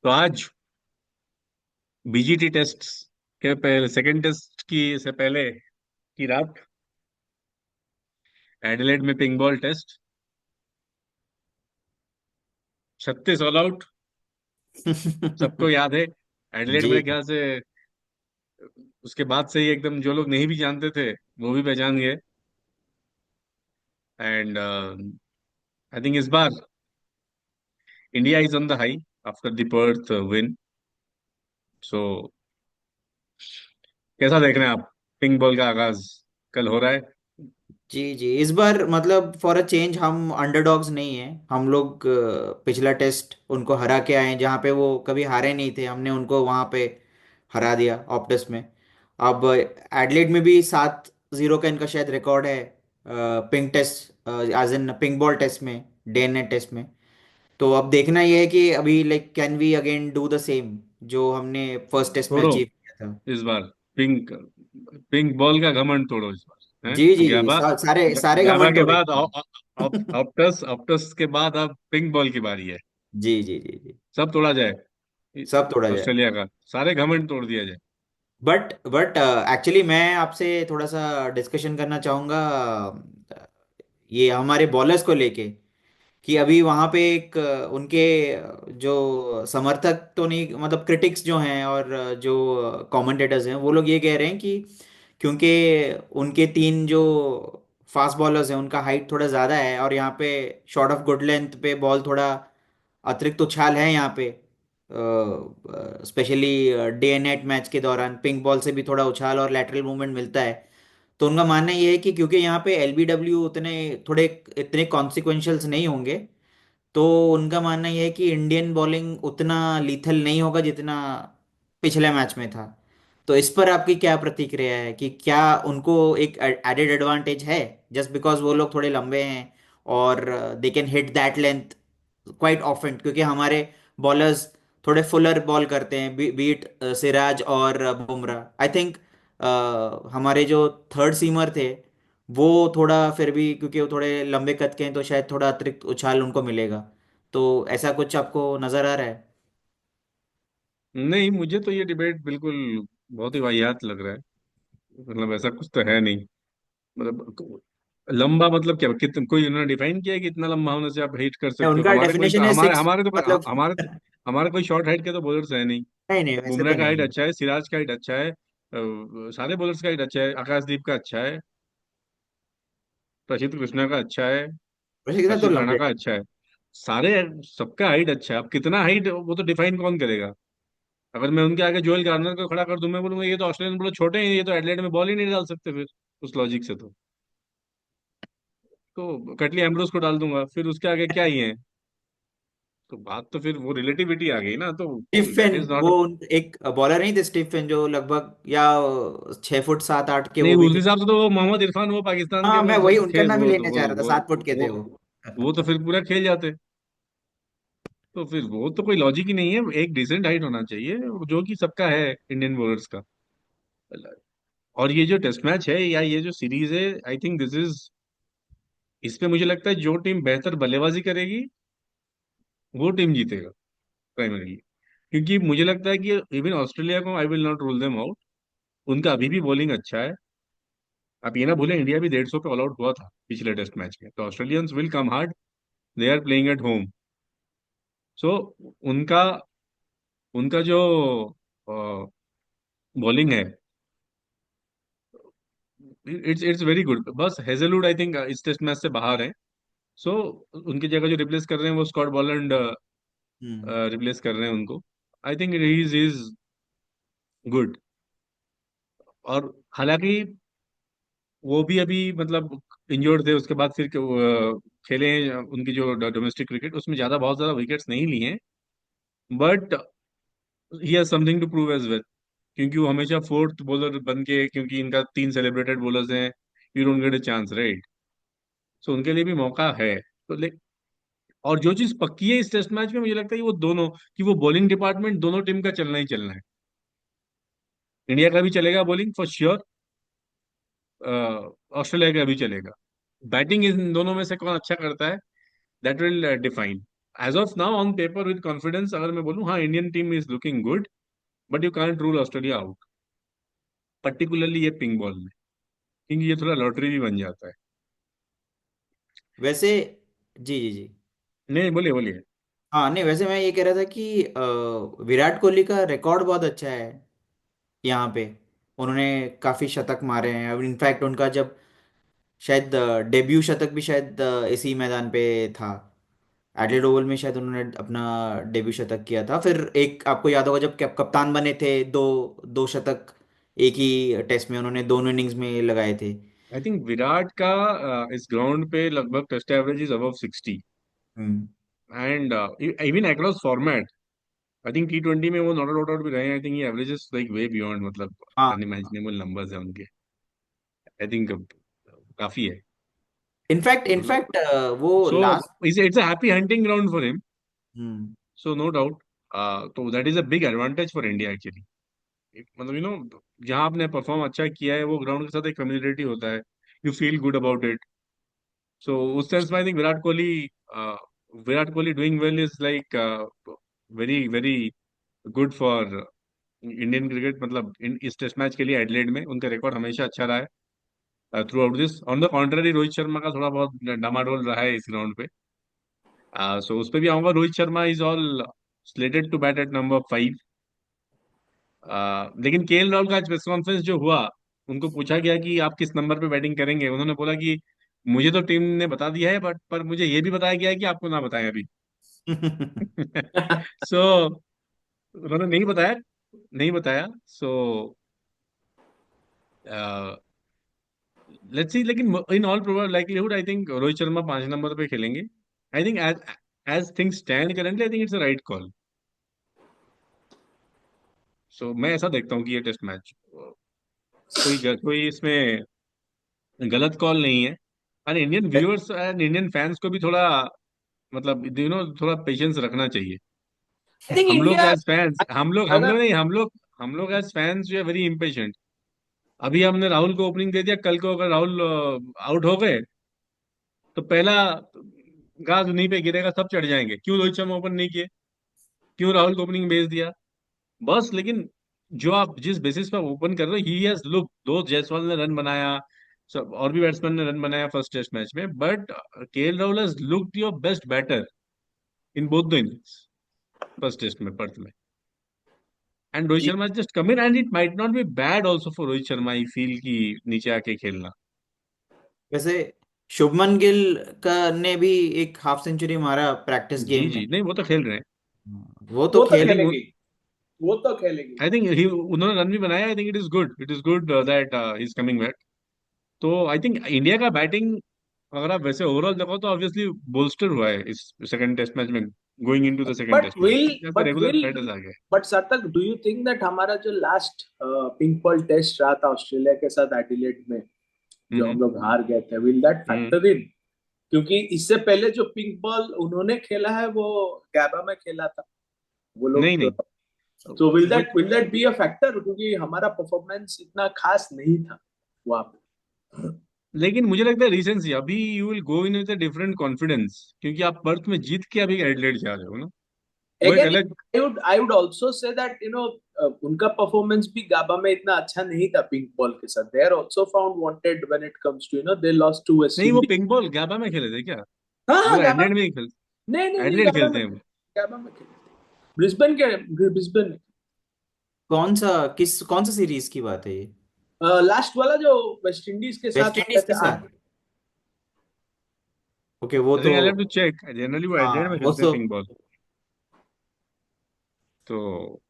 तो आज BGT test के पहले, सेकंड टेस्ट की से पहले की रात, एडिलेड में pink ball test, 36 all out. सबको याद है। एडिलेड जी मेरे ख्याल से उसके बाद से ही एकदम जो लोग नहीं भी जानते थे वो भी पहचान गए। एंड आई थिंक इस बार India is on the high after the Perth win. So कैसा देख रहे हैं आप? पिंक बॉल का आगाज कल हो रहा है। जी जी, इस बार मतलब फॉर अ चेंज हम अंडरडॉग्स नहीं हैं। हम लोग पिछला टेस्ट उनको हरा के आए हैं, जहाँ पे वो कभी हारे नहीं थे, हमने उनको वहाँ पे हरा दिया ऑप्टस में। अब एडलेड में भी 7-0 का इनका शायद रिकॉर्ड है, pink test as in pink ball test में, डे एंड नाइट टेस्ट में। तो अब देखना ये है कि अभी like can we again do the same जो हमने फर्स्ट टेस्ट में तोड़ो अचीव किया था। इस बार। पिंक पिंक बॉल का घमंड तोड़ो इस बार, हैं? जी जी जी, ग्याबा, सारे सारे ग्याबा घमंड के बाद तोड़ेंगे। ऑप्टस, ऑप्टस के बाद अब पिंक बॉल की बारी है। जी जी जी जी, सब तोड़ा जाए। सब तोड़ा जाए। ऑस्ट्रेलिया का सारे घमंड तोड़ दिया जाए। बट एक्चुअली मैं आपसे थोड़ा सा डिस्कशन करना चाहूँगा, ये हमारे बॉलर्स को लेके, कि अभी वहाँ पे एक उनके जो समर्थक तो नहीं, मतलब क्रिटिक्स जो हैं और जो कमेंटेटर्स हैं, वो लोग ये कह रहे हैं कि क्योंकि उनके तीन जो फास्ट बॉलर्स हैं उनका हाइट थोड़ा ज़्यादा है, और यहाँ पे शॉर्ट ऑफ गुड लेंथ पे बॉल थोड़ा अतिरिक्त उछाल है यहाँ पे, specially day and night match के दौरान पिंक बॉल से भी थोड़ा उछाल और लैटरल मूवमेंट मिलता है। तो उनका मानना ये है कि क्योंकि यहाँ पे एलबीडब्ल्यू उतने थोड़े इतने कॉन्सिक्वेंशियल्स नहीं होंगे, तो उनका मानना यह है कि इंडियन बॉलिंग उतना लीथल नहीं होगा जितना पिछले मैच में था। तो इस पर आपकी क्या प्रतिक्रिया है कि क्या उनको एक एडेड एडवांटेज है जस्ट बिकॉज वो लोग थोड़े लंबे हैं और they can hit that length quite often, क्योंकि हमारे बॉलर्स थोड़े फुलर बॉल करते हैं, बीट सिराज और बुमराह। आई थिंक हमारे जो थर्ड सीमर थे वो थोड़ा फिर भी, क्योंकि वो थोड़े लंबे कद के हैं, तो शायद थोड़ा अतिरिक्त उछाल उनको मिलेगा। तो ऐसा कुछ आपको नजर आ रहा है? नहीं, मुझे तो ये डिबेट बिल्कुल बहुत ही वाहियात लग रहा है। मतलब ऐसा कुछ तो है नहीं। मतलब लंबा मतलब क्या, कितना कोई उन्होंने डिफाइन किया है कि इतना लंबा होने से आप हिट कर सकते हो? उनका हमारे कोई तो डेफिनेशन है हमारे 6, हमारे तो मतलब हमारे कोई शॉर्ट हाइट के तो बॉलर्स है नहीं। नहीं नहीं, वैसे बुमराह तो का नहीं हाइट है। अच्छा है, सिराज का हाइट अच्छा है, सारे बॉलर्स का हाइट अच्छा है, आकाशदीप का अच्छा है, प्रसिद्ध कृष्णा का अच्छा है, वैसे कितना तो हर्षित राणा लंबे का हैं। अच्छा है। सारे, सबका हाइट अच्छा है। अब कितना हाइट वो तो डिफाइन कौन करेगा? अगर मैं उनके आगे जोएल गार्नर को खड़ा कर दूं, मैं बोलूंगा ये तो ऑस्ट्रेलियन बॉलर छोटे हैं, ये तो एडलेड में बॉल ही नहीं डाल सकते फिर, उस लॉजिक से तो कटली एम्ब्रोस को डाल दूंगा, फिर उसके आगे क्या ही है? तो बात तो फिर वो रिलेटिविटी आ गई ना, तो दैट स्टीफन, इज वो नॉट। एक बॉलर नहीं थे स्टीफन, जो लगभग या 6 फुट 7 8 के नहीं, वो भी उस थे। हिसाब से तो वो मोहम्मद इरफान, वो पाकिस्तान के हाँ, वो मैं वही उनका थे, नाम ही वो तो लेना चाह रहा था, 7 फुट के थे वो। वो तो फिर पूरा खेल जाते। तो फिर वो तो कोई लॉजिक ही नहीं है। एक डिसेंट हाइट होना चाहिए जो कि सबका है इंडियन बॉलर्स का। और ये जो टेस्ट मैच है या ये जो सीरीज है, आई थिंक दिस इज, इस पे मुझे लगता है जो टीम बेहतर बल्लेबाजी करेगी वो टीम जीतेगा प्राइमरीली। क्योंकि मुझे लगता है कि इवन ऑस्ट्रेलिया को I will not rule them out. उनका अभी भी बॉलिंग अच्छा है। आप ये ना भूलें, इंडिया भी 150 पे ऑल आउट हुआ था पिछले टेस्ट मैच में, तो Australians will come hard. They are playing at home. So उनका उनका जो बॉलिंग है, इट्स वेरी गुड। बस हेजलवुड आई थिंक इस टेस्ट मैच से बाहर है। सो उनकी जगह जो रिप्लेस कर रहे हैं वो स्कॉट बॉलैंड हम्म। रिप्लेस कर रहे हैं उनको। I think is good. और हालांकि वो भी अभी मतलब इंजर्ड थे, उसके बाद फिर खेले हैं। उनकी जो डोमेस्टिक क्रिकेट, उसमें बहुत ज्यादा विकेट्स नहीं लिए हैं, but he has something to prove as well. क्योंकि वो हमेशा फोर्थ बॉलर बन के, क्योंकि इनका 3 सेलिब्रेटेड बॉलर्स हैं, you don't get a chance, right? So उनके लिए भी मौका है। तो और जो चीज पक्की है इस टेस्ट मैच में, मुझे लगता है कि वो दोनों, कि वो बॉलिंग डिपार्टमेंट दोनों टीम का चलना ही चलना है। इंडिया का भी चलेगा बॉलिंग फॉर श्योर, ऑस्ट्रेलिया का भी चलेगा। बैटिंग इन दोनों में से कौन अच्छा करता है, that will define. As of now on paper with confidence अगर मैं बोलूँ, हाँ Indian team is looking good, but you can't rule Australia out, particularly ये पिंक बॉल में, क्योंकि ये थोड़ा लॉटरी भी बन जाता है। वैसे जी जी जी। नहीं, बोलिए बोलिए। हाँ नहीं, वैसे मैं ये कह रहा था कि विराट कोहली का रिकॉर्ड बहुत अच्छा है यहाँ पे। उन्होंने काफी शतक मारे हैं। अब इनफैक्ट उनका जब शायद डेब्यू शतक भी शायद इसी मैदान पे था। एडिलेड ओवल में शायद उन्होंने अपना डेब्यू शतक किया था। फिर एक आपको याद होगा जब कप्तान बने थे, दो दो शतक एक ही टेस्ट में उन्होंने दोनों इनिंग्स में लगाए थे। आई थिंक विराट का इस ग्राउंड पे लगभग test average is above 60, hmm. And even across format. I think T20 में वो नॉट आउट भी रहे हैं। आई थिंक ये एवरेजेस लाइक वे बियॉन्ड, मतलब हाँ। अनइमेजिनेबल नंबर्स है उनके। आई थिंक काफी है इनफैक्ट मतलब। इनफैक्ट वो so last. It's a happy hunting ground for him, hmm. So no doubt. तो that is a big advantage for India actually. मतलब जहाँ आपने परफॉर्म अच्छा किया है वो ग्राउंड के साथ एक फेमिलियरिटी होता है, you feel good about it. So उस सेंस में I think Virat Kohli doing well is like very very good for Indian cricket. मतलब इस टेस्ट मैच के लिए एडलेड में उनका रिकॉर्ड हमेशा अच्छा रहा है through out this. On the contrary Rohit Sharma का थोड़ा बहुत डामाडोल रहा है इस ग्राउंड पे। सो उस पे भी आऊंगा। Rohit Sharma is all slated to bat at number 5। लेकिन KL राहुल का आज प्रेस कॉन्फ्रेंस जो हुआ, उनको पूछा गया कि आप किस नंबर पे बैटिंग करेंगे, उन्होंने बोला कि मुझे तो टीम ने बता दिया है, बट पर मुझे ये भी बताया गया है कि आपको ना बताएं अभी। सो उन्होंने नहीं बताया, नहीं बताया। So let's see. लेकिन in all probable likelihood I think Rohit Sharma 5 number पे खेलेंगे। I think as as things stand currently, I think it's a right call. So मैं ऐसा देखता हूँ कि ये टेस्ट मैच कोई इसमें गलत कॉल नहीं है। और Indian viewers and Indian fans को भी थोड़ा, मतलब थोड़ा पेशेंस रखना चाहिए। आई थिंक हम लोग इंडिया एज फैंस, हम लोग अगर नहीं, हम लोग एज फैंस जो है वेरी इम्पेशेंट। अभी हमने राहुल को ओपनिंग दे दिया, कल को अगर राहुल आउट हो गए तो पहला घास उन्हीं पे गिरेगा, सब चढ़ जाएंगे, क्यों रोहित शर्मा ओपन नहीं किए, क्यों राहुल को ओपनिंग भेज दिया। बस, लेकिन जो आप जिस बेसिस पर ओपन कर रहे हो, ही हैज लुक, दो जायसवाल ने रन बनाया, सब और भी बैट्समैन ने रन बनाया फर्स्ट टेस्ट मैच में, but KL Rahul has looked your best batter in both the innings first test में, पर्थ में। And Rohit ji. Sharma just come in, and it might not be bad also for Rohit Sharma, I feel की नीचे आके खेलना। वैसे शुभमन गिल का ने भी एक हाफ सेंचुरी मारा प्रैक्टिस जी गेम में। जी, नहीं वो तो खेल रहे हैं। वो तो वो तो आई खेल। थिंक खेलेंगे, वो तो खेलेंगे। आई थिंक उन्होंने रन भी बनाया। I think it is good that he is coming back. तो आई थिंक इंडिया का बैटिंग, अगर आप वैसे ओवरऑल देखो तो ऑब्वियसली बोल्स्टर हुआ है इस सेकंड टेस्ट मैच में, going into the second but test match, will क्योंकि आपके बट रेगुलर विल बैटर्स आ गए। बट सार्थक, डू यू थिंक दैट हमारा जो लास्ट पिंक बॉल टेस्ट रहा था ऑस्ट्रेलिया के साथ एडिलेड में, जो हम हम्म लोग हार गए थे, will that hmm. Factor in? क्योंकि इससे पहले जो पिंक बॉल उन्होंने खेला है वो गैबा में खेला था वो नहीं लोग। नहीं, तो वो will that be a factor, क्योंकि हमारा परफॉर्मेंस इतना खास नहीं था वहां पे। लेकिन मुझे लगता है रिसेंसी अभी you will go in with a different confidence, क्योंकि आप पर्थ में जीत के अभी एडिलेड जा रहे हो ना, वो एक अगेन अलग। I would also say that उनका परफॉर्मेंस भी गाबा में इतना अच्छा नहीं था पिंक बॉल के साथ। They are also found wanted when it comes to they lost to west नहीं, वो इंडीज। पिंक बॉल गैबा में खेले थे क्या? हाँ हाँ, वो गाबा। एडिलेड में ही खेल, नहीं नहीं नहीं, एडिलेड गाबा खेलते में हैं खेले, वो। गाबा में खेले थे। ब्रिस्बेन में। कौन सा सीरीज की बात है ये? लास्ट वाला जो वेस्ट इंडीज के वेस्ट साथ इंडीज खेले के थे साथ। ओके वो आई तो। Think I have to check, generally वो एडिलेड हाँ में वो खेलते हैं तो। Pink ball. तो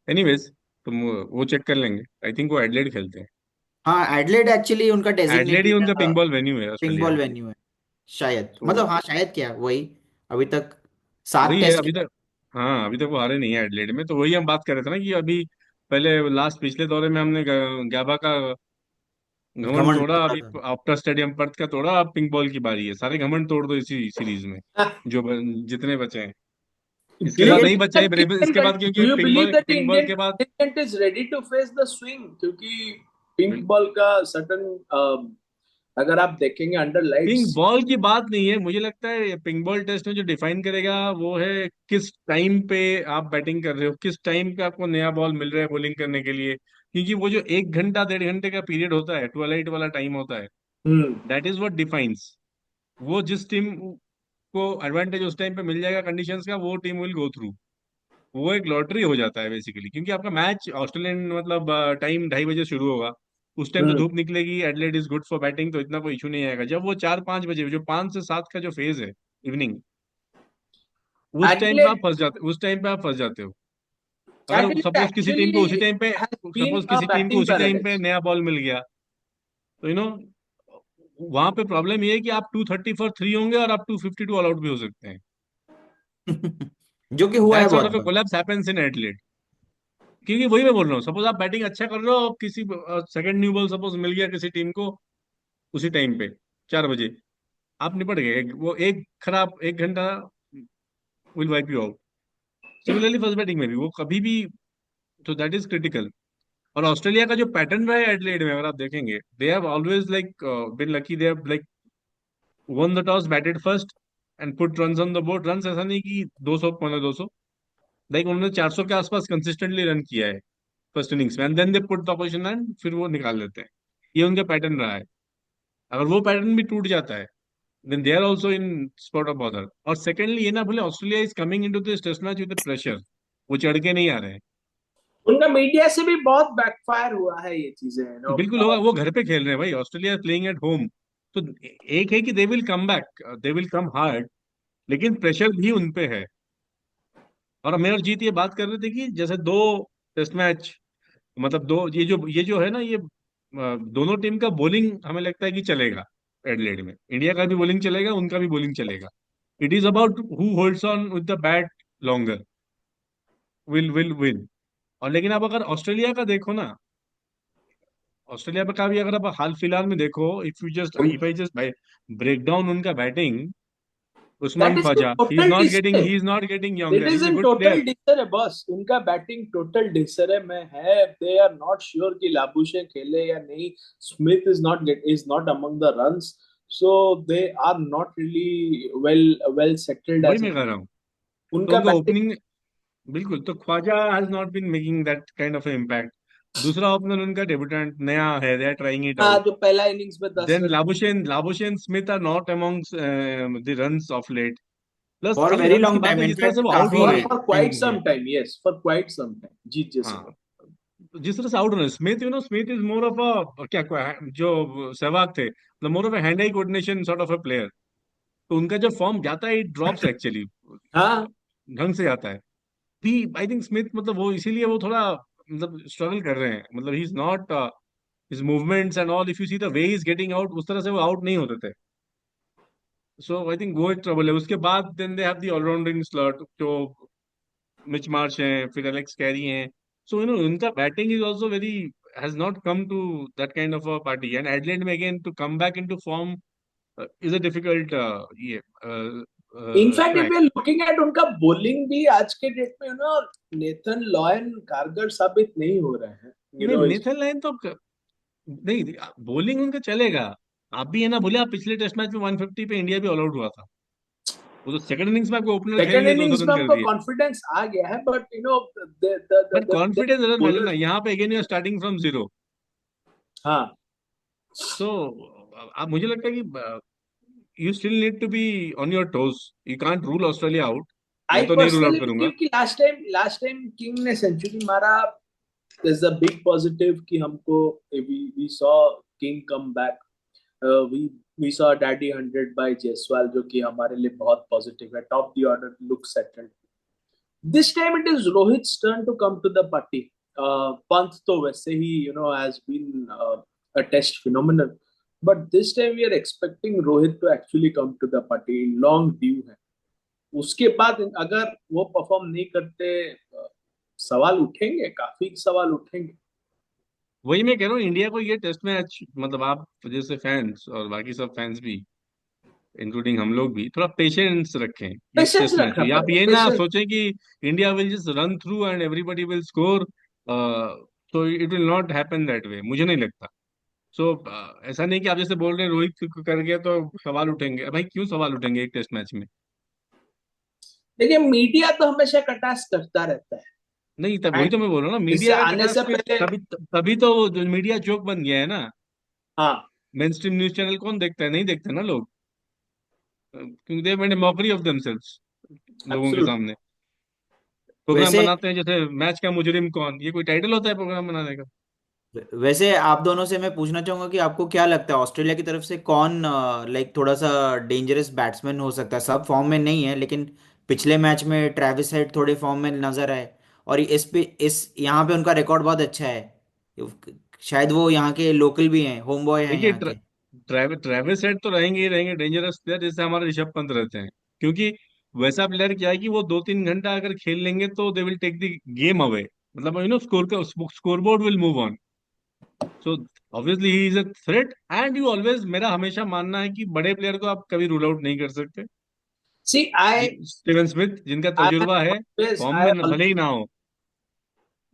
एनीवेज, तुम वो चेक कर लेंगे। आई थिंक वो एडिलेड खेलते हैं। हाँ एडलेड एक्चुअली उनका एडिलेड ही डेजिग्नेटेड उनका पिंक बॉल वेन्यू है पिंक ऑस्ट्रेलिया बॉल का। वेन्यू है शायद। तो मतलब हाँ शायद क्या वही। अभी तक 7 वही है टेस्ट अभी खेले। तक। हाँ, अभी तक वो हारे नहीं है एडिलेड में, तो वही हम बात कर रहे थे ना कि अभी पहले लास्ट पिछले दौरे में हमने गैबा का घमंड घमंड तोड़ा, थोड़ा अभी था। आफ्टर स्टेडियम पर्थ का तोड़ा, अब पिंक बॉल की बारी है। सारे घमंड तोड़ दो इसी सीरीज में, जितने बचे हैं। डू इसके यू बाद लेकिन नहीं बिलीव बचे दैट हैं इसके बाद, डू क्योंकि you pink believe ball that pink ball Indian के बाद। Contingent is ready to face the swing? क्योंकि पिंक बॉल का सडन अगर आप देखेंगे अंडर पिंक लाइट्स। बॉल की बात नहीं है, मुझे लगता है पिंक बॉल टेस्ट में जो डिफाइन करेगा वो है किस टाइम पे आप बैटिंग कर रहे हो, किस टाइम पे आपको नया बॉल मिल रहा है बॉलिंग करने के लिए, क्योंकि वो जो 1 घंटा 1.5 घंटे का पीरियड होता है, ट्वेलाइट वाला टाइम होता है, hmm. That is what defines. वो जिस टीम को एडवांटेज उस टाइम पे मिल जाएगा कंडीशंस का, वो टीम विल गो थ्रू। वो एक लॉटरी हो जाता है बेसिकली, क्योंकि आपका मैच ऑस्ट्रेलियन मतलब टाइम 2:30 बजे शुरू होगा, उस टाइम तो हम्म। धूप निकलेगी, Adelaide is good for batting, तो इतना कोई इशू नहीं आएगा। जब वो 4-5 बजे, जो 5 से 7 का जो फेज है इवनिंग, एडलेड उस टाइम पे आप फंस जाते हो। अगर एडलेड सपोज किसी टीम को एक्चुअली उसी टाइम पे हैज बीन सपोज अ किसी टीम को बैटिंग उसी टाइम पे पैराडाइज। नया बॉल मिल गया, तो वहां पे प्रॉब्लम ये है कि आप 230 फॉर 3 होंगे और आप 252 ऑल आउट भी हो सकते हैं। जो कि हुआ है दैट सॉर्ट बहुत of A bar. Collapse happens in Adelaide. क्योंकि वही मैं बोल रहा हूँ, सपोज आप बैटिंग अच्छा कर रहे हो, किसी सेकंड न्यू बॉल सपोज मिल गया किसी टीम को उसी टाइम पे 4 बजे, आप निपट गए। वो एक खराब 1 घंटा will wipe you out. Similarly first batting में भी वो कभी भी, तो दैट इज क्रिटिकल। और ऑस्ट्रेलिया का जो पैटर्न रहा है एडलेड में, अगर आप देखेंगे, they have always like been lucky, they have like one the toss, batted first and put runs on the board. Runs ऐसा नहीं कि 200 पौने 200, लाइक उन्होंने 400 के आसपास कंसिस्टेंटली रन किया है फर्स्ट इनिंग्स में, and then they put the opposition and फिर वो निकाल देते हैं। ये उनका पैटर्न रहा है। अगर वो पैटर्न भी टूट जाता है, then they are also in spot of bother. और सेकेंडली ये ना भूले, Australia is coming into this test match with pressure. वो चढ़ के नहीं आ रहे हैं। उनका मीडिया से भी बहुत बैकफायर हुआ है ये चीजें, यू नो। बिल्कुल होगा, वो घर पे खेल रहे हैं भाई, ऑस्ट्रेलिया प्लेइंग एट होम। तो एक है कि they will come back, they will come hard, लेकिन प्रेशर भी उन पे है। और मैं और जीत ये बात कर रहे थे कि जैसे दो टेस्ट मैच, मतलब दो, ये जो है ना, ये दोनों टीम का बॉलिंग हमें लगता है कि चलेगा एडलेड में। इंडिया का भी बॉलिंग चलेगा, उनका भी बॉलिंग चलेगा। It is about who holds on with the bat longer, will win. और लेकिन आप अगर ऑस्ट्रेलिया का देखो ना, ऑस्ट्रेलिया का भी अगर आप हाल फिलहाल में देखो, if I just break down उनका batting, that Usman is in Khawaja, total he is not getting it younger, he is is a in good total player. डिसर है बॉस, उनका बैटिंग टोटल डिसर में है। दे आर नॉट श्योर कि लाबुशे खेले या नहीं। Smith is not among the runs, so they are not really well settled वही एज मैं अ। कह रहा हूँ। तो उनका उनका बैटिंग। ओपनिंग, बिल्कुल, तो Khawaja has not been making that kind of impact. दूसरा ओपनर उनका डेब्यूटेंट नया है, दे आर ट्राइंग इट हाँ, आउट। जो पहला इनिंग्स में 10 then run. Labuschagne Smith are not amongst the runs of late. Plus for खाली वेरी रन्स की लॉन्ग बात टाइम, नहीं, जिस तरह से इनफैक्ट वो आउट काफी हो फॉर रहे हैं। फॉर टाइम क्वाइट से। Some time, yes, for quite some time, जीत जैसे। हाँ, जिस तरह से आउट हो रहे हैं Smith, Smith is more of a जो सहवाग थे, more of a hand eye coordination sort of a player. तो उनका जो फॉर्म जाता है, इट ड्रॉप्स एक्चुअली, हाँ। ढंग से जाता है। भी आई थिंक स्मिथ, मतलब वो इसीलिए वो थोड़ा मतलब स्ट्रगल कर रहे हैं, मतलब ही is not, his movements and all, if you see the way he is getting out, उस तरह से वो आउट नहीं होते थे। सो आई थिंक वो एक ट्रबल है। उसके बाद then they have the allrounding slot, जो मिच मार्श हैं, फिर एलेक्स कैरी हैं। सो उनका batting is also very, has not come to that kind of a party, and Adelaide में again to come back into form is a difficult ये in fact if track. You are looking at उनका bowling भी आज के date में, you know, Nathan lion कारगर साबित नहीं हो रहे हैं, यू नहीं, नो। नेथन लाइन तो नहीं, बॉलिंग उनका चलेगा। आप भी है ना भूले, आप पिछले टेस्ट मैच में 150 पे इंडिया भी ऑल आउट हुआ था। वो तो सेकंड इनिंग्स में आपको ओपनर खेल सेकेंड लिए, 200 इनिंग्स में रन कर हमको दिए। कॉन्फिडेंस आ गया है, but you know but confidence doesn't matter ना, बॉलर। यहाँ पे again you are starting from zero. हाँ। सो आप, मुझे लगता है कि you still need to be on your toes, you can't rule Australia out. I मैं तो नहीं रूल पर्सनली आउट करूंगा। बिलीव कि लास्ट टाइम किंग ने सेंचुरी मारा इज द बिग पॉजिटिव कि हमको we saw King come back. We we saw daddy 100 bye Jaiswal, जो कि हमारे लिए बहुत पॉजिटिव है। Top the order look settled. This time it is Rohit's turn to come to the party. Pant तो वैसे ही, you know, has been a test phenomenon, but this time we are expecting Rohit to actually come to the party. Long due है। उसके बाद अगर वो perform नहीं करते, सवाल उठेंगे, काफी सवाल उठेंगे। वही मैं कह रहा हूँ, इंडिया को ये टेस्ट मैच, मतलब आप जैसे फैंस और बाकी सब फैंस भी, इंक्लूडिंग हम लोग भी, थोड़ा पेशेंस रखें इस पेशेंस टेस्ट मैच रखना में। आप पड़ेगा, ये ना पेशेंस। सोचें कि India will just run through and everybody will score, तो it will not happen that way, मुझे नहीं लगता। सो ऐसा नहीं कि आप जैसे बोल रहे हैं रोहित कर गया तो सवाल उठेंगे। भाई क्यों सवाल उठेंगे एक टेस्ट मैच में? देखिए, मीडिया तो हमेशा कटाक्ष करता रहता है। नहीं, तब वही एंड तो मैं बोल रहा हूँ ना, इससे मीडिया का आने से कटाक्ष में पहले, तभी तभी तो वो जो मीडिया जोक बन गया है ना। हाँ, मेन स्ट्रीम न्यूज चैनल कौन देखता है? नहीं देखते ना लोग, क्योंकि they made mockery of themselves लोगों के एब्सोल्युटली। सामने। प्रोग्राम वैसे बनाते हैं जैसे मैच का मुजरिम कौन, ये कोई टाइटल होता है प्रोग्राम बनाने का? वैसे आप दोनों से मैं पूछना चाहूंगा कि आपको क्या लगता है ऑस्ट्रेलिया की तरफ से कौन लाइक थोड़ा सा डेंजरस बैट्समैन हो सकता है? सब फॉर्म में नहीं है, लेकिन पिछले मैच में ट्रेविस हेड थोड़े फॉर्म में नजर आए, और इस यहाँ पे उनका रिकॉर्ड बहुत अच्छा है। शायद वो यहाँ के लोकल भी हैं, होम बॉय हैं देखिए यहाँ के। ट्रेविस हेड तो रहेंगे ही रहेंगे डेंजरस प्लेयर, जैसे हमारे ऋषभ पंत रहते हैं। क्योंकि वैसा प्लेयर क्या है कि वो 2-3 घंटा अगर खेल लेंगे तो they will take the game away. मतलब स्कोर का scoreboard will move on. So obviously he is a threat, and you always, मेरा हमेशा मानना है कि बड़े प्लेयर को आप कभी रूल आउट नहीं कर सकते। सी आई स्टीवन स्मिथ जिनका आई तजुर्बा है, ऑलवेज फॉर्म आई में भले ही ना हो,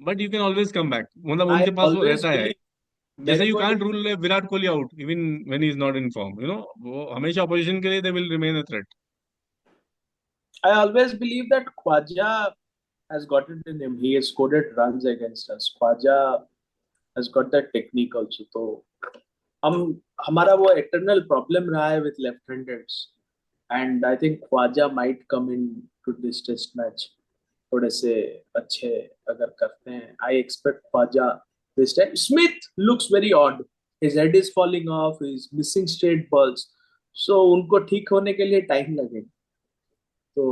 but you can always come back, मतलब आई उनके पास वो ऑलवेज रहता है। बिलीव, जैसे मेरे यू को can't rule Virat Kohli out even when he is not in form, वो हमेशा अपोजिशन के लिए they will remain a threat. I always believe that Khwaja has got it in him. He has scored runs against us. Khwaja has got that technique also. तो हम हमारा वो eternal problem रहा है with left-handers, and I think Khwaja might come in to this test match थोड़े से अच्छे अगर करते हैं. I expect Khwaja this time. Smith looks very odd. His head is falling off. He's missing straight balls. So उनको ठीक होने के लिए टाइम लगेगा. तो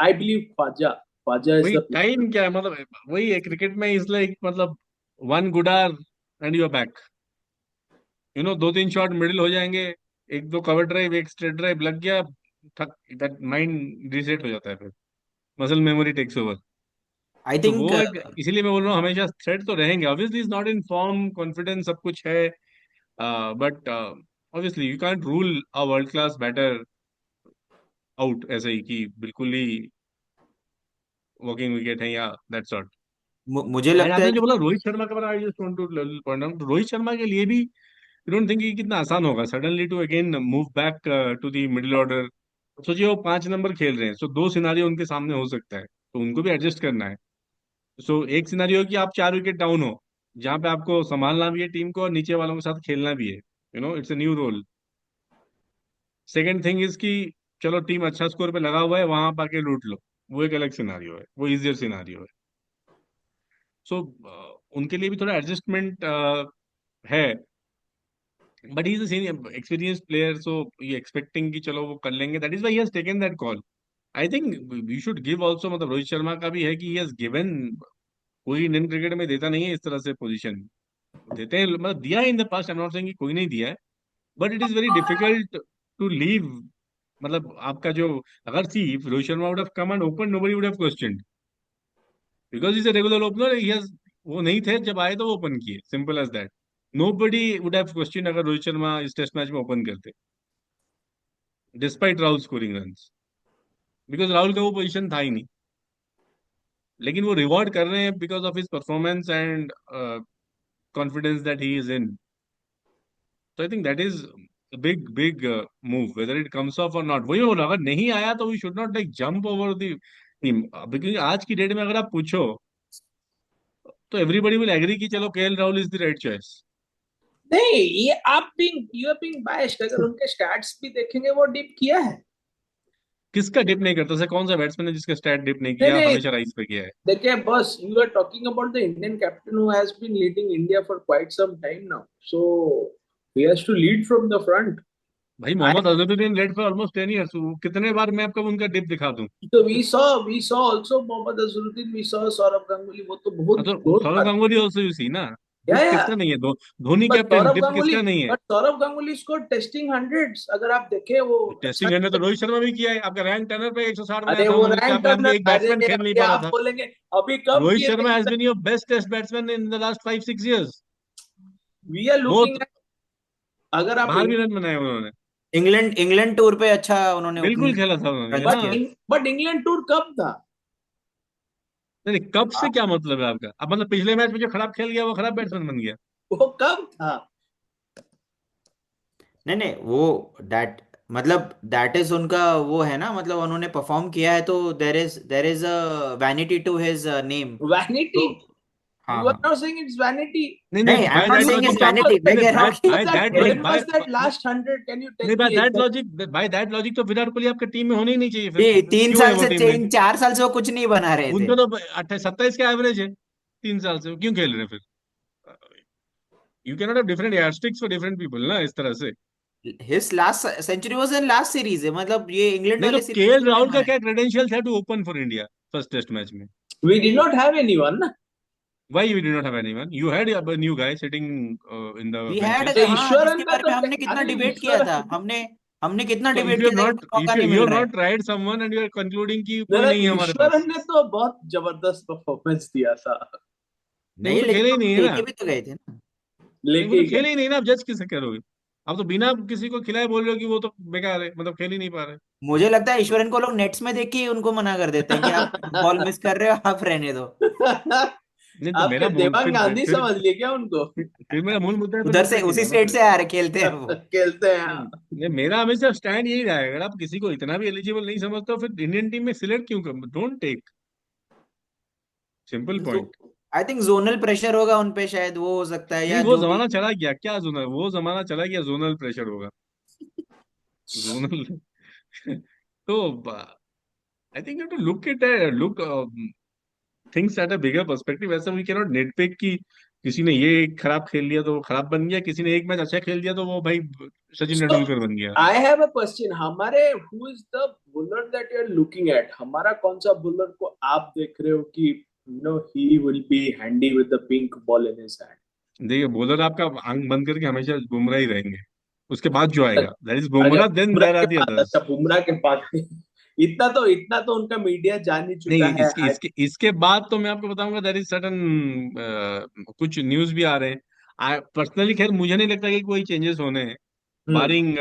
I believe Khawaja, Khawaja is वही द प्लेयर। टाइम क्या है, मतलब वही है क्रिकेट में, इज लाइक मतलब one good hour and you are back. 2-3 shot middle हो जाएंगे, एक दो कवर ड्राइव, एक स्ट्रेट ड्राइव लग गया, थक, दैट माइंड रीसेट हो जाता है फिर, मसल मेमोरी टेक्स ओवर। आई तो थिंक वो एक, इसीलिए मैं बोल रहा हूँ हमेशा थ्रेट तो रहेंगे। Obviously is not in form, confidence सब कुछ है, but obviously you can't rule a world class batter out ऐसे ही कि बिल्कुल ही वॉकिंग विकेट है या दैट सॉर्ट। मुझे एंड लगता है आपने जो बोला रोहित शर्मा के बारे में, I just want two point out, Rohit Sharma के लिए भी यू डोंट थिंक कि कितना आसान होगा suddenly to again move back to the middle order. सोचिए वो 5 नंबर खेल रहे हैं, सो दो सिनारियो उनके सामने हो सकता है, तो उनको भी एडजस्ट करना है। सो एक सिनारियो कि आप 4 विकेट डाउन हो, जहां पे आपको संभालना भी है टीम को और नीचे वालों के साथ खेलना भी है, it's a new role. Second thing is कि चलो टीम अच्छा स्कोर पे लगा हुआ है, वहां आप आके लूट लो, वो एक अलग सिनारियो है, वो इजियर सिनारियो है। सो उनके लिए भी थोड़ा एडजस्टमेंट है। But he is senior experience player, so ये एक्सपेक्टिंग कि चलो वो कर लेंगे, that is why he has taken that call. I think we should give also, मतलब रोहित शर्मा का भी है कि ही हैज गिवन, कोई इंडियन क्रिकेट में देता नहीं है इस तरह से पोजीशन। देते हैं, मतलब दिया है in the past, I am not saying कि कोई नहीं दिया है, but it is very difficult to leave. मतलब आपका जो, अगर सी Rohit Sharma would have come and open, nobody would have questioned, because is a regular opener, he has, वो नहीं थे जब आए तो वो ओपन किए, simple as that. Nobody would have question अगर रोहित शर्मा इस टेस्ट मैच में ओपन करते, despite Rahul scoring runs, because Rahul का वो पोजीशन था ही नहीं। लेकिन वो रिवॉर्ड कर रहे हैं because of his performance and confidence that he is in. तो I think that is big big move, whether it comes off or not. वही बोला, अगर नहीं आया तो we should not like jump over the team, क्योंकि आज की डेट में अगर आप पूछो तो एवरीबडी विल एग्री कि चलो KL Rahul is the right choice. नहीं, ये आप being you are being biased, अगर उनके स्टैट्स भी देखेंगे वो डिप किया है। किसका डिप नहीं करता? से कौन सा बैट्समैन है जिसका स्टैट डिप नहीं नहीं किया, नहीं, हमेशा राइस पे किया है? देखिए बस, you are talking about the Indian captain who has been leading India for quite some time now, so he has to lead from the front. भाई I Mohammad Azharuddin led for almost 10 years, कितने बार मैं आपको उनका डिप दिखा दूं? तो we saw also Mohammad Azharuddin, we saw Sourav Ganguly, वो तो बहुत तो सौरव जोरदार. गांगुली ऑल्सो यू सी ना, या डिप या किसका नहीं है? Dhoni but captain, Sourav dip Ganguly किसका नहीं है? But Sourav Ganguly score testing hundreds, अगर आप देखें वो अच्छा टेस्टिंग करने तो रोहित शर्मा भी किया है, आपका रैंक टर्नर पे 160 बनाया अरे था वो उन्होंने, क्या रैन प्लान भी टर्नर, एक अरे बैट्समैन खेल नहीं अरे पा रहा आप था? बोलेंगे अभी कम रोहित किए थे शर्मा हैज कि been your best test batsman in the last 5-6 years। We are looking बहुत एट, अगर आप बाहर भी रन बनाए उन्होंने, इंग्लैंड इंग्लैंड टूर पे अच्छा उन्होंने बिल्कुल ओपनिंग खेला था उन्होंने, रन बट हाँ। किया। बट इंग्लैंड टूर कब था? नहीं नहीं, कब से आप, क्या मतलब है आपका? अब मतलब पिछले मैच में जो खराब खेल गया वो खराब बैट्समैन बन गया? वो कब था? नहीं नहीं, वो दैट मतलब दैट इज उनका वो है ना, मतलब उन्होंने परफॉर्म किया है तो there is a vanity to his name. Vanity? तो हाँ यू आर हाँ। Not saying it's vanity? नहीं नहीं, नहीं, I am by not that saying logic it's तो आपको, वैनिटी, मैं नहीं कह रहा हूँ कि by that When logic, was that last 100? Can you tell नहीं by me that exactly? Logic, by that logic तो विराट कोहली आपके टीम में होने ही नहीं चाहिए फिर। ये तीन क्यों है साल वो से टीम में? 4 साल से वो कुछ नहीं बना रहे थे। उनका तो 27 का एवरेज है 3 साल से, क्यों खेल रहे हैं फिर? You can not have different yardsticks for different people ना, इस तरह से। His last century was in last series है, मतलब ये इंग्लैंड नहीं तो वाले सीरीज केएल में नहीं राहुल का मारा है। क्या क्रेडेंशियल था to open for India first test match में? We did not have anyone, na? Why you did not have anyone? You had a new guy sitting in the we had, benches. तो हाँ, ईश्वरन जिसके का बारे तो में हमने कितना अरे डिबेट किया था, ईश्वरन, हमने हमने कितना So डिबेट किया था कि उन्हें मौका नहीं you मिल have रहा है। not tried someone and you are concluding कि नहीं कोई नहीं है नहीं, हमारे पास। ईश्वरन ने तो बहुत जबरदस्त परफॉर्मेंस दिया था। नहीं वो नहीं, तो लेकिन खेले ही वो नहीं है लेके ना। भी तो गए थे ना। नहीं वो लेके तो ही गए। खेले ही नहीं ना, आप जज किसे करोगे? आप तो बिना किसी को खिलाए बोल रहे हो कि वो तो बेकार है, मतलब खेल ही नहीं पा रहे। मुझे लगता है ईश्वरन को लोग नेट्स में देख के ही उनको मना कर देते हैं कि आप बॉल मिस कर रहे हो, आप रहने दो। नहीं तो आपके मेरा मूल देवांग गांधी समझ लिए क्या उनको? फिर मेरा मूल मुद्दा है, फिर उधर से नफरत ही उसी था ना स्टेट फिर। से आ रहे खेलते हैं वो। खेलते हैं नहीं हाँ। नहीं, मेरा हमेशा स्टैंड यही रहेगा, अगर आप किसी को इतना भी एलिजिबल नहीं समझते हो फिर इंडियन टीम में सिलेक्ट क्यों कर, don't take, simple point. I think zonal pressure होगा उन पे, शायद वो हो सकता है, नहीं या वो जो भी। जमाना चला गया क्या, जोनल, वो जमाना चला गया, जोनल प्रेशर होगा, जोनल। तो I think you to look it, look things at a bigger perspective. ऐसा वी कैन नॉट नेटपिक कि किसी ने ये खराब खेल लिया तो वो खराब बन गया, किसी ने एक मैच अच्छा खेल दिया तो वो भाई सचिन So तेंदुलकर बन गया। I have a question. हमारे who is the bowler that you are looking at? हमारा कौन सा bowler को आप देख रहे हो कि he will be handy with the pink ball in his hand? देखिए बॉलर आपका आंख बंद करके हमेशा बुमराह ही रहेंगे, उसके बाद जो आएगा दैट इज अच्छा बुमराह, देन बुमराह देयर के आर द बाद, अच्छा अदर्स। बुमराह के बाद। इतना तो उनका मीडिया जान ही चुका नहीं है इसके आज। इसके इसके बाद तो मैं आपको बताऊंगा दैट इज सर्टन, कुछ न्यूज भी आ रहे हैं पर्सनली। खैर मुझे नहीं लगता कि कोई चेंजेस होने हैं, हम्म। Barring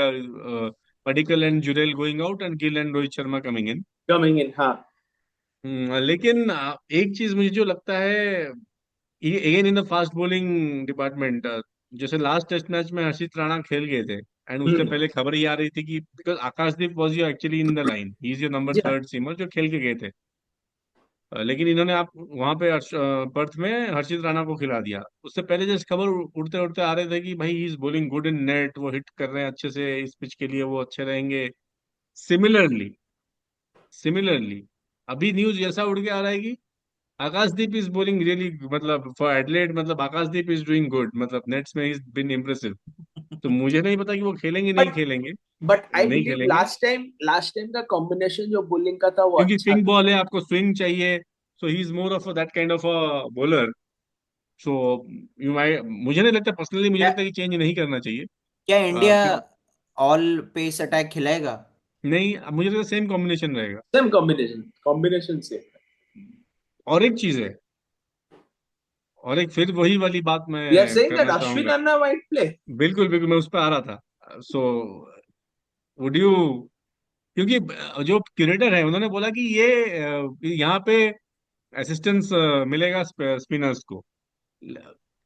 Padikkal and Jurel going out and Gill and Rohit Sharma coming in. Coming in हाँ। लेकिन एक चीज मुझे जो लगता है, again in the fast bowling department, जैसे लास्ट टेस्ट मैच में हर्षित राणा खेल गए थे एंड उससे हम्म। पहले खबर ये आ रही थी कि because Akashdeep was your actually in the line, he is your number जी हाँ। थर्ड सीमर जो खेल के गए थे। लेकिन इन्होंने आप वहां पे पर्थ में हर्षित राणा को खिला दिया। उससे पहले जैसे खबर उड़ते उड़ते आ रहे थे कि भाई he is bowling good in net, वो हिट कर रहे हैं अच्छे से, इस पिच के लिए वो अच्छे रहेंगे। सिमिलरली सिमिलरली अभी न्यूज ऐसा उड़ के आ रहा है कि आकाशदीप इज बॉलिंग रियली, मतलब फॉर एडलेड, मतलब आकाशदीप इज डूइंग गुड, मतलब नेट्स में इज बिन इम्प्रेसिव। तो मुझे नहीं पता कि वो खेलेंगे नहीं बट खेलेंगे, बट आई नहीं बिलीव खेलेंगे, लास्ट टाइम का कॉम्बिनेशन जो बॉलिंग का था वो क्योंकि अच्छा स्विंग था। बॉल है, आपको स्विंग चाहिए। So he is more of that kind of a bowler. So you my, मुझे नहीं लगता, पर्सनली मुझे क्या लगता है कि चेंज नहीं करना चाहिए। क्या इंडिया क्यों? ऑल पेस अटैक खिलाएगा? नहीं, अब मुझे लगता है सेम कॉम्बिनेशन रहेगा। सेम कॉम्बिनेशन से। और एक चीज है, और एक फिर वही वाली बात वी आर मैं सेइंग दैट करना अश्विन चाहूंगा। अन्ना माइट प्ले। बिल्कुल बिल्कुल, मैं उस पर आ रहा था। सो वुड यू, क्योंकि जो क्यूरेटर है उन्होंने बोला कि ये यहाँ पे असिस्टेंस मिलेगा स्पिनर्स को।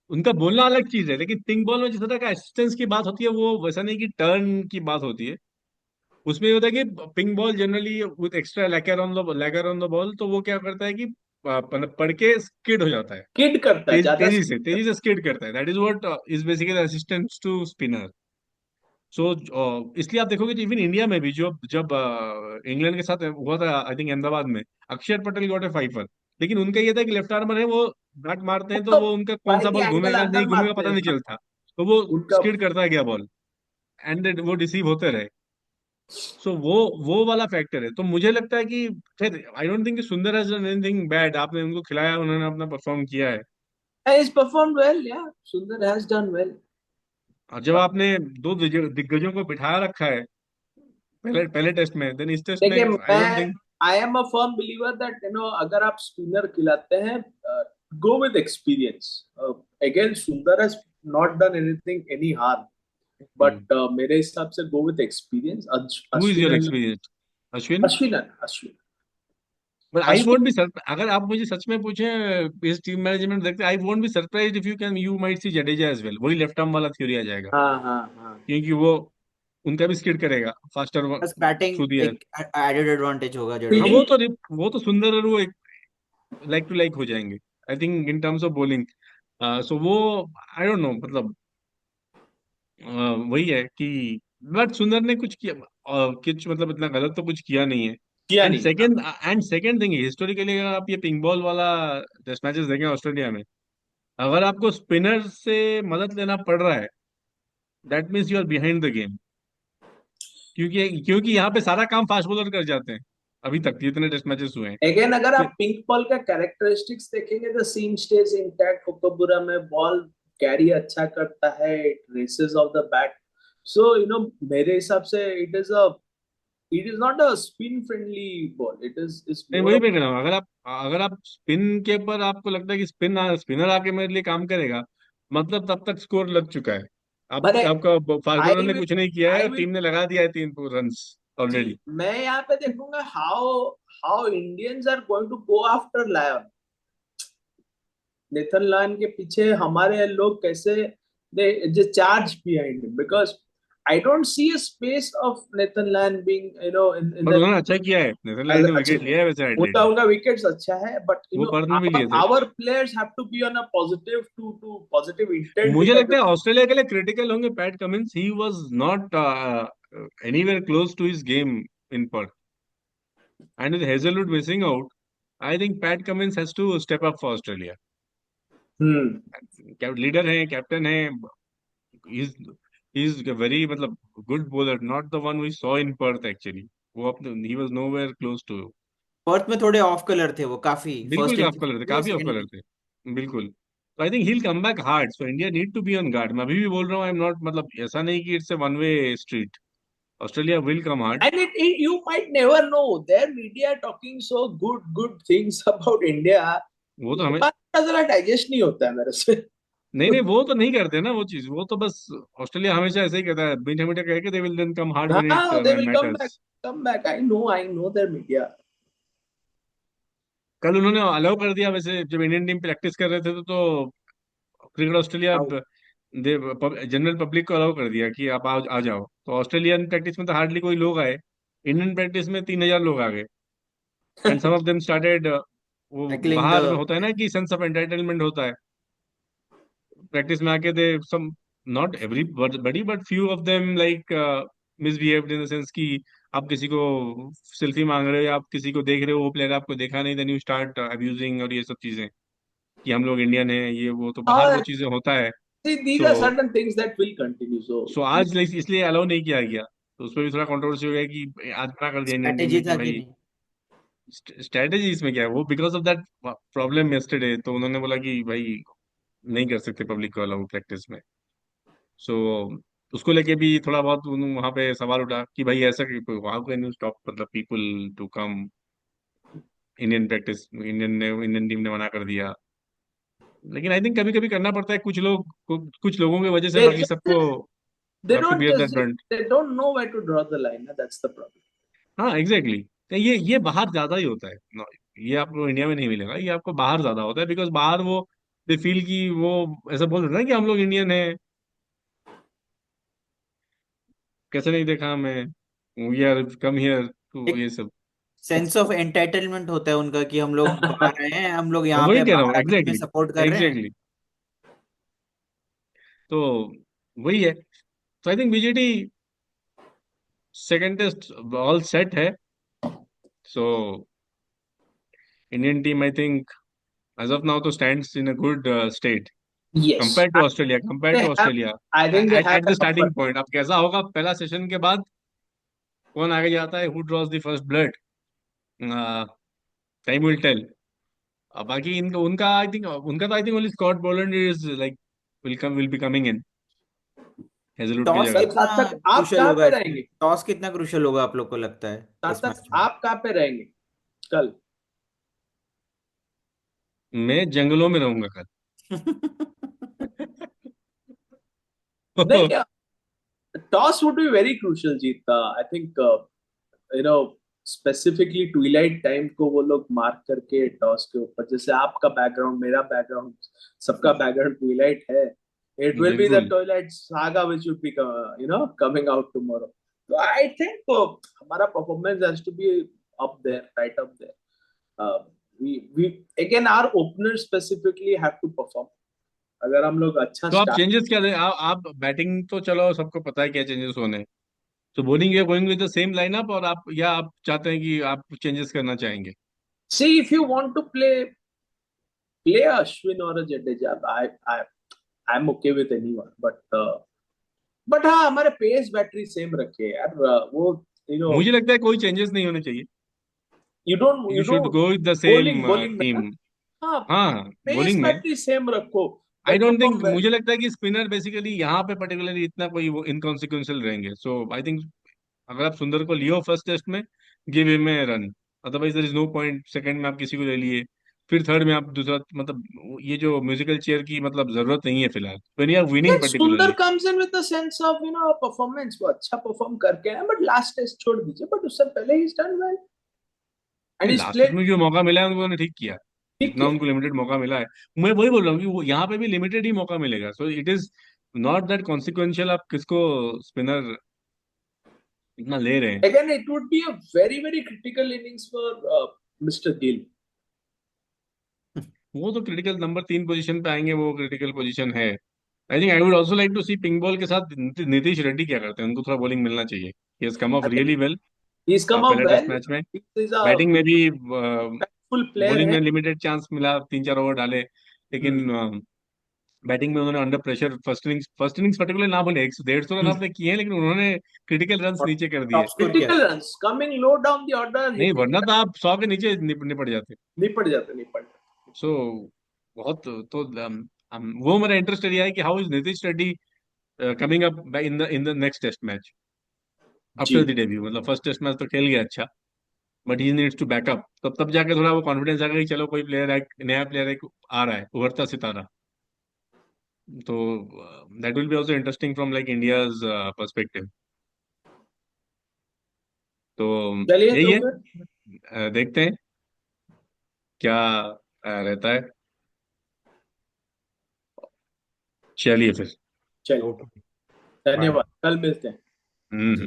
उनका बोलना अलग चीज है, लेकिन पिंक बॉल में जिस तरह का असिस्टेंस की बात होती है वो वैसा नहीं कि टर्न की बात होती है। उसमें ये होता है कि pink ball generally with extra lacquer on the ball, तो वो क्या करता है कि पढ़ के स्किड हो जाता है, किड करता है ज्यादा। तेजी से स्किड करता है, that is what is basically assistance to spinner. So इसलिए आप देखोगे कि इवन इंडिया में भी जो जब इंग्लैंड के साथ हुआ था आई थिंक अहमदाबाद में, अक्षर पटेल गॉट ए फाइफर, लेकिन उनका ये था कि लेफ्ट आर्मर है, वो बैट मारते वो हैं तो तो वो उनका कौन भाई सा की बॉल एंगल घूमेगा नहीं अंदर घूमेगा मारते पता हैं नहीं हाँ। चलता, तो वो उनका स्किड करता गया बॉल एंड वो रिसीव होते रहे। सो वो वाला फैक्टर है, तो मुझे लगता है कि खैर आई डोंट थिंक सुंदर हैज डन एनीथिंग बैड, आपने उनको खिलाया, उन्होंने अपना परफॉर्म किया है। he's performed well, yeah, Sundar has done well। और जब आपने दो दिग्गजों को बिठाया रखा है पहले पहले टेस्ट में, देन इस टेस्ट में देखिए आई डोंट मैं think. I am a firm believer that अगर आप स्पिनर खिलाते हैं, गो विद एक्सपीरियंस। अगेन सुंदर has not done anything any harm, but मेरे हिसाब से go with experience. Who is your Ashwin experience? Ashwin? Ashwin but I Ashwin. Won't be अगर आप मुझे सच में पूछें इस टीम मैनेजमेंट देखते, I won't be surprised if you might see Jadeja as well, वही लेफ्ट आर्म वाला थ्योरी आ जाएगा। हाँ हाँ हाँ। क्योंकि वो उनका भी स्किड करेगा फास्टर बस थ्रू दी बैटिंग एयर। एक एडेड एडवांटेज होगा हाँ जडेजा फील्डिंग। को। वो तो सुंदर और वो एक लाइक टू लाइक हो जाएंगे I think in terms of bowling. So वो आई डोंट नो मतलब वही है कि बट सुंदर ने कुछ किया कुछ मतलब इतना गलत तो कुछ किया नहीं है। किया नहीं। एंड सेकंड थिंग हिस्टोरिकली अगर आप ये पिंक बॉल वाला टेस्ट मैचेस देखें ऑस्ट्रेलिया में, अगर आपको स्पिनर से मदद लेना पड़ रहा है that means you are behind the game. क्योंकि यहाँ पे सारा काम फास्ट बॉलर कर जाते हैं अभी तक जितने टेस्ट मैचेस हुए हैं। अगेन अगर फिर आप पिंक बॉल का कैरेक्टरिस्टिक्स देखेंगे, the seam stage intact, Kookaburra में बॉल कैरी अच्छा करता है, it races off the bat. So मेरे हिसाब से it is not a spin friendly ball, it is नहीं मोर वही ऑफ। मैं कह रहा हूँ, अगर आप स्पिन के ऊपर आपको लगता है कि स्पिनर आके मेरे लिए काम करेगा, मतलब तब तक स्कोर लग चुका है। बट आपका फास्ट बॉलर आई ने विल कुछ नहीं किया है आई और विल टीम ने लगा दिया है 3 रन्स जी, ऑलरेडी। मैं यहाँ पे देखूंगा how how Indians are going to go after Lyon. Nathan Lyon के पीछे हमारे लोग कैसे they charge behind him, because I don't see a space of Nathan Lyon being in but the. उन्होंने अच्छा किया है, नीदरलैंड ने अच्छे विकेट लिया है वैसे एडलेड उनका में। उनका विकेट्स अच्छा है, बट वो पर्थ में भी लिए थे। Our players have to be on a positive to positive intent मुझे टू। लगता है ऑस्ट्रेलिया के लिए क्रिटिकल होंगे Pat Cummins. He was not anywhere close to his game in Perth and with Hazlewood missing out I think Pat Cummins has to step up for Australia. Hmm. Leader है, captain है, he's he's a very मतलब good bowler, not the one we saw in Perth actually. वो अपने he was nowhere close to। Perth में थोड़े of colour थे वो काफी, बिल्कुल फर्स्ट ऑफ कलर थे, इनिंग्स काफी ऑफ सेकंड कलर इनिंग्स। थे। बिल्कुल। तो I think he'll come back hard, so India need to be on guard। मैं अभी भी बोल रहा हूँ आई एम नॉट मतलब ऐसा नहीं कि it's a one way street. Australia will come hard. And you might never know. Their media talking so good things about India. वो तो ये हमें बात जरा डाइजेस्ट नहीं होता है मेरे से। नहीं नहीं वो तो नहीं करते ना वो चीज, वो तो बस ऑस्ट्रेलिया हमेशा ऐसे ही कहता है मीठे मीठे कह के they will then come hard when it हाँ, they will matters. come back. I know their media. कल उन्होंने अलाउ कर दिया वैसे जब इंडियन टीम प्रैक्टिस कर रहे थे तो क्रिकेट ऑस्ट्रेलिया Out. दे जनरल पब्लिक को अलाउ कर दिया कि आप आ जाओ। तो ऑस्ट्रेलियन प्रैक्टिस में तो हार्डली कोई लोग आए, इंडियन प्रैक्टिस में 3,000 लोग आ गए। And some of them started वो टैकलिंग द बाहर में होता है ना कि सेंस ऑफ एंटाइटलमेंट होता है प्रैक्टिस में आके they some not everybody but few of them like misbehaved in the sense कि आप किसी को सेल्फी मांग रहे हो या आप किसी को देख रहे हो वो प्लेयर आपको देखा नहीं, देन यू स्टार्ट अब्यूजिंग और ये सब चीजें कि हम लोग इंडियन हैं ये वो, तो बाहर वो चीजें होता है। See, these so are certain things that will continue. So आज इसलिए अलाउ नहीं किया गया, तो उसमें भी थोड़ा कंट्रोवर्सी हो गया कि आज मना कर दिया इंडियन टीम स्ट्रैटेजी ने कि था कि भाई नहीं। स्ट्रेटेजी इसमें क्या है, वो because of that problem yesterday तो उन्होंने बोला कि भाई नहीं कर सकते पब्लिक को अलाउ प्रैक्टिस में। सो उसको लेके भी थोड़ा बहुत वहां पे सवाल उठा कि भाई ऐसा हाउ कैन यू स्टॉप मतलब people to come Indian practice, Indian team ने मना कर दिया। लेकिन आई थिंक कभी कभी करना पड़ता है कुछ लोगों की वजह से they बाकी सबको they have to don't bear that just burden. they don't know where to draw the line. That's the problem. हाँ एग्जैक्टली exactly। ये बाहर ज्यादा ही होता है ये आपको इंडिया में नहीं मिलेगा, ये आपको बाहर ज्यादा होता है बिकॉज बाहर वो दे फील कि वो ऐसा बोल रहे हैं ना कि हम लोग इंडियन है, कैसे नहीं देखा हमें, वी आर कम हियर, तो एक ये सब। सेंस ऑफ एंटाइटलमेंट होता है उनका कि हम लोग बाहर आए हैं, हम लोग मैं यहाँ वही पे कह रहा हूँ बाहर आके तुम्हें एग्जैक्टली सपोर्ट कर रहे हैं। एग्जैक्टली। तो वही है। तो I think BGT second test all set है। So Indian team I think as of now तो stands in a good state Yes, compare they to have. Australia I think they have at the an upper. Starting point. अब कैसा होगा पहला session के बाद कौन आगे जाता है, who draws the first blood, time will tell. बाकी इनका उनका आई थिंक उनका तो I think only Scott Boland is like will be coming in Hazlewood की टॉस जगह। कल कितना सार्थक आप क्रूशल कहाँ होगा पे इसमें, रहेंगे? टॉस कितना क्रूशल होगा आप लोग को लगता है इस सार्थक मैच में। आप कहाँ पे रहेंगे कल? मैं जंगलों में रहूंगा कल। नहीं, toss would be very crucial जीतता I think. You know specifically twilight time को वो लोग मार्क करके टॉस के ऊपर, जैसे आपका बैकग्राउंड मेरा बैकग्राउंड सबका बैकग्राउंड ट्विलाइट है। It will be the बिल्कुल। toilet saga which would be, coming out tomorrow. So I think हमारा performance has to be up there, right up there. Uh, we again our openers specifically have to perform. अगर हम लोग अच्छा तो आप start, changes क्या दें? आप बैटिंग तो चलो सबको पता है क्या चेंजेस होने हैं। तो bowling we going with the same lineup, और आप या आप चाहते हैं कि आप चेंजेस करना चाहेंगे? see if you want to play Ashwin or a Jadeja, I'm okay with anyone, but हाँ हमारे पेस बैटरी सेम रखे यार, वो यू नो मुझे लगता है कोई चेंजेस नहीं होने चाहिए। You you should don't go with the same bowling में टीम। ना, हाँ हाँ, पेस बॉलिंग में बैटरी सेम रखो, I but don't think, perform well. मुझे लगता है कि स्पिनर बेसिकली यहाँ पे पर्टिकुलरली इतना कोई वो इनकॉन्सिक्वेंशियल रहेंगे। सो आई थिंक अगर आप सुंदर को लियो फर्स्ट टेस्ट में, give him a run, otherwise there is no point second में आप किसी को ले लिए, फिर थर्ड में आप दूसरा, मतलब ये जो म्यूजिकल चेयर की मतलब जरूरत नहीं है फिलहाल when you are winning Then Sundar particularly. comes in with a sense of performance, वो अच्छा परफॉर्म करके आए, बट लास्ट टेस्ट छोड़ दीजिए, बट उससे पहले ही डन वेल एंड नहीं, इज लास्ट प्लेड में जो मौका मिला है उन्होंने ठीक किया, ठीक जितना किया। उनको लिमिटेड मौका मिला है। मैं वही बोल रहा हूँ कि वो यहाँ पे भी लिमिटेड ही मौका मिलेगा, so it is not that consequential आप किसको स्पिनर इतना ले रहे हैं। Again, it would be a very, very critical innings for Mr. Gill. वो तो क्रिटिकल नंबर 3 पोजीशन पे आएंगे, वो क्रिटिकल पोजीशन है। I think I would also like to see pink ball के साथ नीतीश रेड्डी क्या करते हैं, उनको थोड़ा बॉलिंग मिलना चाहिए। He has come of I think really well he's come up पहले टेस्ट well. मैच में। He is a बैटिंग में भी full player बॉलिंग है। में लिमिटेड चांस मिला, 3-4 ओवर डाले, लेकिन हम्म बैटिंग में उन्होंने under pressure first innings particular ना बोले, 150 रन हम्म आपने किए हैं, लेकिन उन्होंने क्रिटिकल रन और नीचे कर दिए। टॉप स्कोर किया। Critical runs coming low down the order, नहीं, हिटिंग, वरना तो आप 100 के नीचे निपट जाते। निपट जाते। सो बहुत तो वो मेरा इंटरेस्ट एरिया है कि how is Nitish Reddy coming up in the next test match after जी, द डेब्यू। मतलब फर्स्ट टेस्ट मैच तो खेल गया अच्छा, but he needs to back up, तब जाके थोड़ा वो कॉन्फिडेंस आएगा कि चलो कोई प्लेयर है, नया प्लेयर है, आ रहा है उभरता सितारा। तो that will be also interesting from like India's perspective. तो चलिए यही तो है, फिर, देखते हैं क्या रहता है। चलिए फिर। चलिए, ओके। बाय। धन्यवाद, कल मिलते हैं। हम्म। जी।